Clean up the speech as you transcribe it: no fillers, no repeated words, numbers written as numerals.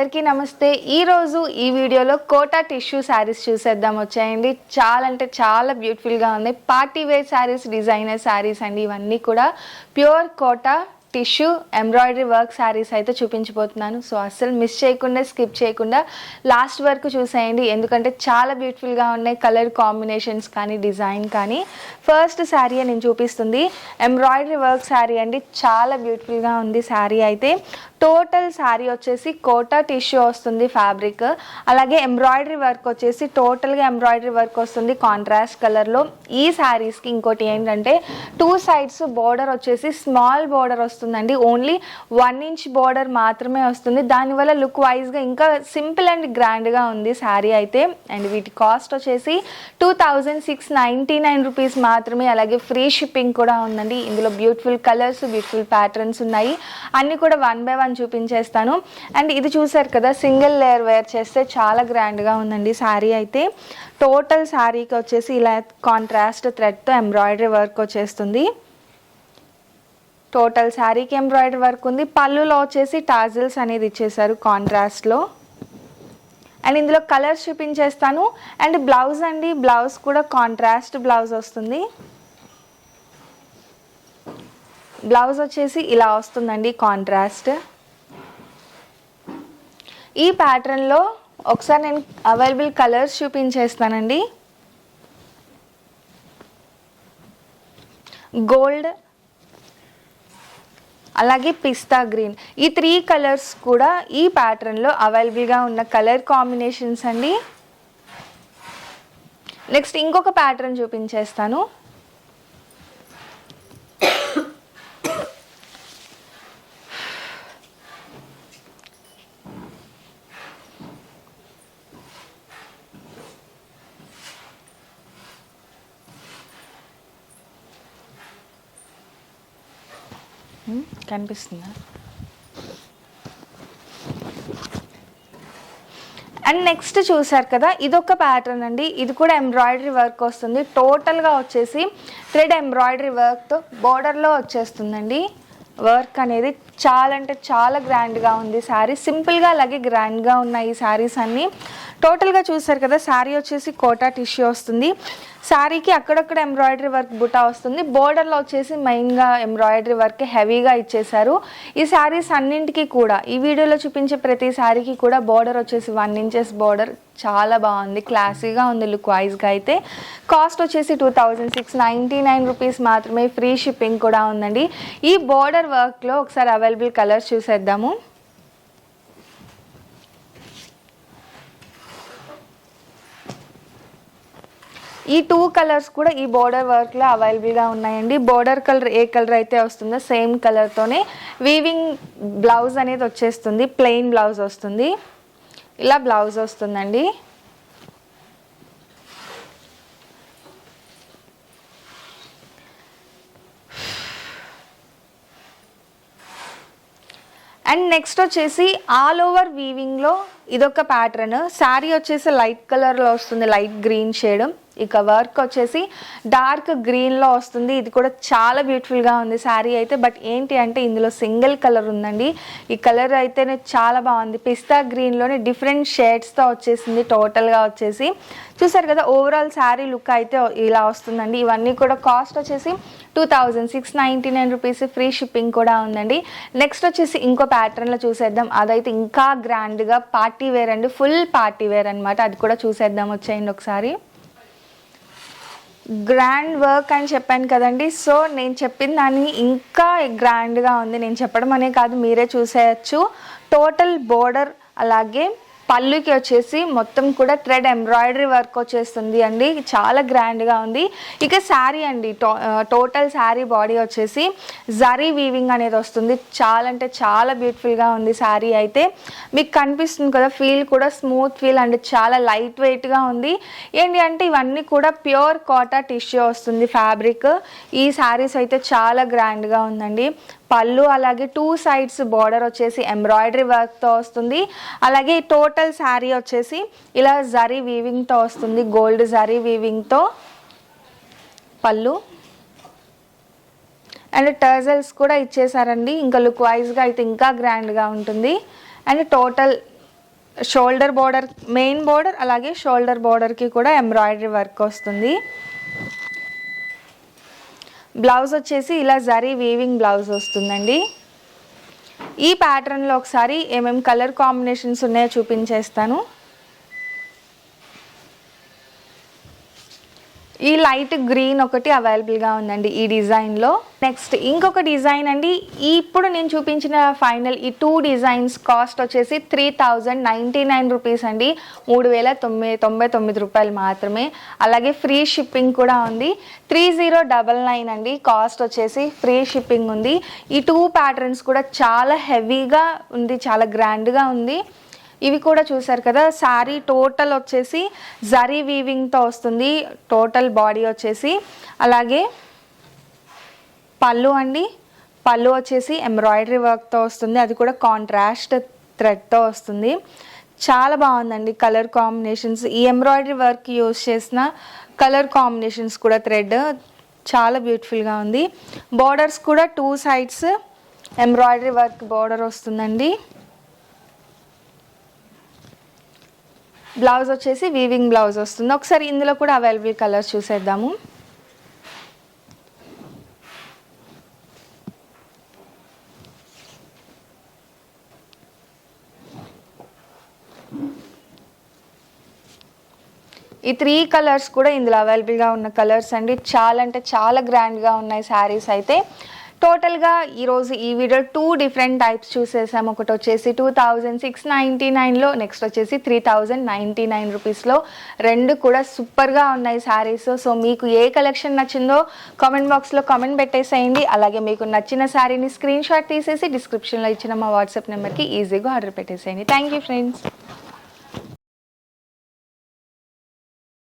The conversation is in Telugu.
అందరికీ నమస్తే. ఈరోజు ఈ వీడియోలో కోటా టిష్యూ శారీస్ చూసేద్దాం వచ్చాయండి. చాలా అంటే చాలా బ్యూటిఫుల్గా ఉన్నాయి. Party wear saris, designer saris అండి. ఇవన్నీ కూడా pure Kota tissue embroidery work saris అయితే చూపించబోతున్నాను. సో అస్సలు మిస్ చేయకుండా, స్కిప్ చేయకుండా లాస్ట్ వరకు చూసేయండి, ఎందుకంటే చాలా బ్యూటిఫుల్గా ఉన్నాయి కలర్ కాంబినేషన్స్ కానీ డిజైన్ కానీ. ఫస్ట్ శారీ నేను చూపిస్తుంది ఎంబ్రాయిడరీ వర్క్ శారీ అండి. చాలా బ్యూటిఫుల్గా ఉంది శారీ అయితే. టోటల్ శారీ వచ్చేసి కోటా టిష్యూ వస్తుంది ఫ్యాబ్రిక్. అలాగే ఎంబ్రాయిడరీ వర్క్ వచ్చేసి టోటల్గా ఎంబ్రాయిడరీ వర్క్ వస్తుంది కాంట్రాస్ట్ కలర్లో. ఈ శారీస్కి ఇంకోటి ఏంటంటే 2 సైడ్స్ బోర్డర్ వచ్చేసి స్మాల్ బోర్డర్ వస్తుందండి. ఓన్లీ 1 ఇంచ్ బోర్డర్ మాత్రమే వస్తుంది. దానివల్ల లుక్ వైజ్గా ఇంకా సింపుల్ అండ్ గ్రాండ్గా ఉంది శారీ అయితే. అండ్ వీటి కాస్ట్ వచ్చేసి 2699 రూపీస్ మాత్రమే. అలాగే ఫ్రీ షిప్పింగ్ కూడా ఉందండి. ఇందులో బ్యూటిఫుల్ కలర్స్, బ్యూటిఫుల్ ప్యాటర్న్స్ ఉన్నాయి. అన్నీ కూడా 1 by 1 చూపించేస్తాను. అండ్ ఇది చూసారు కదా, సింగిల్ లేయర్ వేర్ చేస్తే చాలా గ్రాండ్గా ఉందండి శారీ అయితే. టోటల్ శారీకి వచ్చేసి ఇలా కాంట్రాస్ట్ థ్రెడ్తో ఎంబ్రాయిడరీ వర్క్ వచ్చేస్తుంది. టోటల్ శారీకి ఎంబ్రాయిడరీ వర్క్ ఉంది. పళ్ళులో వచ్చేసి టాజిల్స్ అనేది ఇచ్చేసారు కాంట్రాస్ట్లో. అండ్ ఇందులో కలర్స్ చూపించేస్తాను. అండ్ బ్లౌజ్ అండి, బ్లౌజ్ కూడా కాంట్రాస్ట్ బ్లౌజ్ వస్తుంది. బ్లౌజ్ వచ్చేసి ఇలా వస్తుందండి కాంట్రాస్ట్. ఈ ప్యాటర్న్లో ఒకసారి నేను అవైలబుల్ కలర్స్ చూపించేస్తానండి. గోల్డ్, అలాగే పిస్తా గ్రీన్, ఈ 3 కలర్స్ కూడా ఈ ప్యాటర్న్లో అవైలబుల్గా ఉన్న కలర్ కాంబినేషన్స్ అండి. నెక్స్ట్ ఇంకొక ప్యాటర్న్ చూపించేస్తాను. కనిపిస్తుందా? అండ్ నెక్స్ట్ చూసారు కదా, ఇదొక ప్యాటర్న్ అండి. ఇది కూడా ఎంబ్రాయిడరీ వర్క్ వస్తుంది. టోటల్గా వచ్చేసి థ్రెడ్ ఎంబ్రాయిడరీ వర్క్తో బోర్డర్లో వచ్చేస్తుందండి వర్క్ అనేది. చాలా అంటే చాలా గ్రాండ్గా ఉంది శారీ. సింపుల్గా అలాగే గ్రాండ్గా ఉన్నాయి ఈ శారీస్ అన్నీ. టోటల్గా చూసారు కదా, శారీ వచ్చేసి కోటా టిష్యూ వస్తుంది. శారీకి అక్కడక్కడ ఎంబ్రాయిడరీ వర్క్ బుటా వస్తుంది. బోర్డర్లో వచ్చేసి మెయిన్గా ఎంబ్రాయిడరీ వర్క్ హెవీగా ఇచ్చేసారు. ఈ శారీస్ అన్నింటికి కూడా, ఈ వీడియోలో చూపించే ప్రతి శారీకి కూడా బోర్డర్ వచ్చేసి 1 ఇంచెస్ బోర్డర్. చాలా బాగుంది, క్లాసీగా ఉంది లుక్ వైజ్గా అయితే. కాస్ట్ వచ్చేసి 2699 రూపీస్ మాత్రమే. ఫ్రీ షిప్పింగ్ కూడా ఉందండి. ఈ బోర్డర్ వర్క్లో ఒకసారి అవైలబుల్ కలర్స్ చూసేద్దాము. ఈ 2 కలర్స్ కూడా ఈ బోర్డర్ వర్క్లో అవైలబుల్గా ఉన్నాయండి. బోర్డర్ కలర్ ఏ కలర్ అయితే వస్తుందో సేమ్ కలర్తోనే వీవింగ్ బ్లౌజ్ అనేది వచ్చేస్తుంది. ప్లెయిన్ బ్లౌజ్ వస్తుంది. ఇలా బ్లౌజ్ వస్తుందండి. అండ్ నెక్స్ట్ వచ్చేసి ఆల్ ఓవర్ వీవింగ్లో ఇదొక ప్యాటర్న్. శారీ వచ్చేసి లైట్ కలర్లో వస్తుంది, లైట్ గ్రీన్ షేడ్. ఇక వర్క్ వచ్చేసి డార్క్ గ్రీన్లో వస్తుంది. ఇది కూడా చాలా బ్యూటిఫుల్గా ఉంది శారీ అయితే. బట్ ఏంటి అంటే ఇందులో సింగిల్ కలర్ ఉందండి. ఈ కలర్ అయితేనే చాలా బాగుంది. పిస్తా గ్రీన్లోనే డిఫరెంట్ షేడ్స్తో వచ్చేసింది టోటల్గా వచ్చేసి. చూసారు కదా, ఓవరాల్ శారీ లుక్ అయితే ఇలా వస్తుందండి. ఇవన్నీ కూడా కాస్ట్ వచ్చేసి 2699 రూపీస్. ఫ్రీ షిప్పింగ్ కూడా ఉందండి. నెక్స్ట్ వచ్చేసి ఇంకో ప్యాటర్న్లో చూసేద్దాం. అదైతే ఇంకా గ్రాండ్గా పార్టీ వేర్ అండి, ఫుల్ పార్టీ వేర్ అనమాట. అది కూడా చూసేద్దాం వచ్చేయండి ఒకసారి. గ్రాండ్ వర్క్ అని చెప్పాను కదండి. సో నేను చెప్పిన దాన్ని ఇంకా గ్రాండ్గా ఉంది. నేను చెప్పడం అనే కాదు, మీరే చూసేయచ్చు. టోటల్ బోర్డర్ అలాగే పళ్ళుకి వచ్చేసి మొత్తం కూడా థ్రెడ్ ఎంబ్రాయిడరీ వర్క్ వచ్చేస్తుంది అండి. చాలా గ్రాండ్గా ఉంది. ఇక శారీ అండి, టోటల్ శారీ బాడీ వచ్చేసి జరీ వీవింగ్ అనేది వస్తుంది. చాలా అంటే చాలా బ్యూటిఫుల్గా ఉంది శారీ అయితే. మీకు కనిపిస్తుంది కదా, ఫీల్ కూడా స్మూత్ ఫీల్ అండ్ చాలా లైట్ వెయిట్గా ఉంది. ఏంటి అంటే ఇవన్నీ కూడా ప్యూర్ కోటా టిష్యూ వస్తుంది ఫ్యాబ్రిక్. ఈ శారీస్ అయితే చాలా గ్రాండ్గా ఉందండి. పళ్ళు అలాగే 2 సైడ్స్ బార్డర్ వచ్చేసి ఎంబ్రాయిడరీ వర్క్తో వస్తుంది. అలాగే టోటల్ శారీ వచ్చేసి ఇలా జరీ వీవింగ్తో వస్తుంది, గోల్డ్ జరీ వీవింగ్తో పళ్ళు. అండ్ టర్జల్స్ కూడా ఇచ్చేసారండి. ఇంకా లుక్ వైజ్గా అయితే ఇంకా గ్రాండ్గా ఉంటుంది. And total shoulder border, main border అలాగే షోల్డర్ బోర్డర్కి కూడా ఎంబ్రాయిడరీ వర్క్ వస్తుంది. బ్లౌజ్ వచ్చేసి ఇలా జరీ వీవింగ్ బ్లౌజ్ వస్తుందండి. ఈ ప్యాటర్న్లో ఒకసారి ఏమేమి కలర్ కాంబినేషన్స్ ఉన్నాయో చూపించేస్తాను. ఈ లైట్ గ్రీన్ ఒకటి అవైలబుల్గా ఉందండి ఈ డిజైన్లో. నెక్స్ట్ ఇంకొక డిజైన్ అండి. ఇప్పుడు నేను చూపించిన ఫైనల్ ఈ 2 డిజైన్స్ కాస్ట్ వచ్చేసి 3099 రూపీస్ అండి. 3099 రూపాయలు మాత్రమే. అలాగే ఫ్రీ షిప్పింగ్ కూడా ఉంది. 3099 అండి కాస్ట్ వచ్చేసి, ఫ్రీ షిప్పింగ్ ఉంది. ఈ 2 ప్యాటర్న్స్ కూడా చాలా హెవీగా ఉంది, చాలా గ్రాండ్గా ఉంది. ఇవి కూడా చూసారు కదా, శారీ టోటల్ వచ్చేసి జరీ వీవింగ్తో వస్తుంది, టోటల్ బాడీ వచ్చేసి. అలాగే పళ్ళు అండి, పళ్ళు వచ్చేసి ఎంబ్రాయిడరీ వర్క్తో వస్తుంది, అది కూడా కాంట్రాస్ట్ థ్రెడ్తో వస్తుంది. చాలా బాగుందండి కలర్ కాంబినేషన్స్. ఈ ఎంబ్రాయిడరీ వర్క్ యూజ్ చేసిన కలర్ కాంబినేషన్స్ కూడా థ్రెడ్ చాలా బ్యూటిఫుల్గా ఉంది. బోర్డర్స్ కూడా 2 సైడ్స్ ఎంబ్రాయిడరీ వర్క్ బోర్డర్ వస్తుందండి. బ్లౌజ్ వచ్చేసి వీవింగ్ బ్లౌజ్ వస్తుంది. ఒకసారి ఇందులో కూడా అవైలబుల్ కలర్స్ చూసేద్దాము. ఈ 3 కలర్స్ కూడా ఇందులో అవైలబుల్గా ఉన్న కలర్స్ అండి. చాలా అంటే చాలా గ్రాండ్గా ఉన్నాయి శారీస్ అయితే. టోటల్గా ఈరోజు ఈ వీడియో 2 డిఫరెంట్ టైప్స్ చూసేసాము. ఒకటి వచ్చేసి 2699లో, నెక్స్ట్ వచ్చేసి 3099 రూపీస్లో. 2 కూడా సూపర్గా ఉన్నాయి శారీస్. సో మీకు ఏ కలెక్షన్ నచ్చిందో కామెంట్ బాక్స్లో కామెంట్ పెట్టేసేయండి. అలాగే మీకు నచ్చిన శారీని స్క్రీన్ షాట్ తీసేసి డిస్క్రిప్షన్లో ఇచ్చిన మా వాట్సాప్ నెంబర్కి ఈజీగా ఆర్డర్ పెట్టేసేయండి. Thank you friends.